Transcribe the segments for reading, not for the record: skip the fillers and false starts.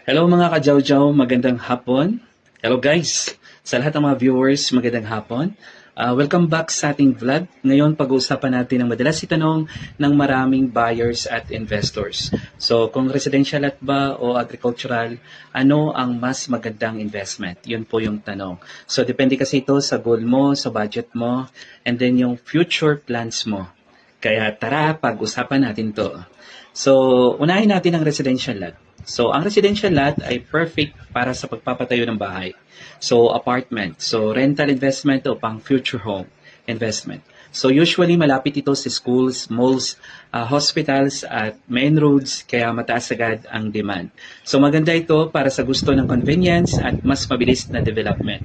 Hello mga ka-Jow-Jow, magandang hapon. Hello guys, sa lahat ng mga viewers, magandang hapon. Welcome back sa ating vlog. Ngayon, pag-uusapan natin ang madalas itanong ng maraming buyers at investors. So, kung residential lot ba o agricultural, ano ang mas magandang investment? Yun po yung tanong. So, depende kasi ito sa goal mo, sa budget mo, and then yung future plans mo. Kaya tara, pag-usapan natin to. So, unahin natin ang residential lot. So, ang residential lot ay perfect para sa pagpapatayo ng bahay. So, apartment. So, rental investment o pang future home investment. So, usually malapit ito sa schools, malls, hospitals at main roads, kaya mataas agad ang demand. So, maganda ito para sa gusto ng convenience at mas mabilis na development.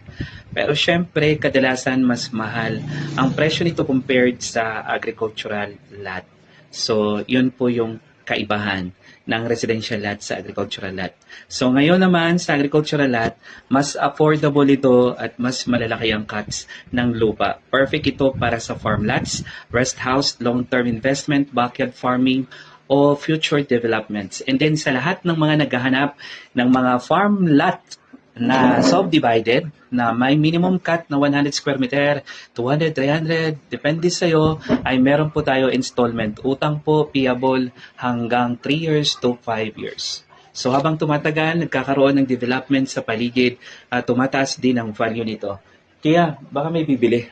Pero syempre, kadalasan mas mahal ang presyo nito compared sa agricultural lot. So, yun po yung kaibahan ng residential lot sa agricultural lot. So ngayon naman sa agricultural lot, mas affordable ito at mas malalaki ang cuts ng lupa. Perfect ito para sa farm lots, rest house, long-term investment, backyard farming, o future developments. And then sa lahat ng mga naghahanap ng mga farm lot na subdivided na may minimum cut na 100 square meter, 200, 300, depende sa'yo, ay meron po tayo installment. Utang po payable hanggang 3 years to 5 years. So habang tumatagal, nagkakaroon ng development sa paligid, tumataas din ang value nito. Kaya baka may bibili.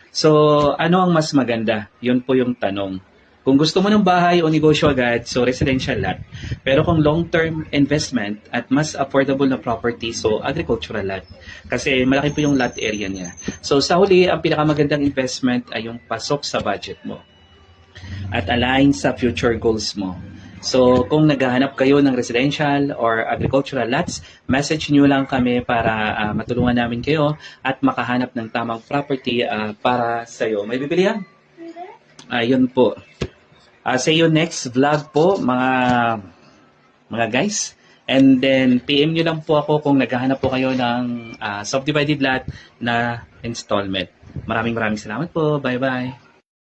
So ano ang mas maganda? Yun po yung tanong. Kung gusto mo ng bahay o negosyo agad, so residential lot. Pero kung long-term investment at mas affordable na property, so agricultural lot. Kasi malaki po yung lot area niya. So sa huli, ang pinakamagandang investment ay yung pasok sa budget mo at align sa future goals mo. So kung naghahanap kayo ng residential or agricultural lots, message nyo lang kami para matulungan namin kayo at makahanap ng tamang property para sa'yo. May bibili yan? Ayun po. See you next vlog po mga guys. And then PM nyo lang po ako kung naghahanap po kayo ng subdivided lot na installment. Maraming salamat po. Bye-bye.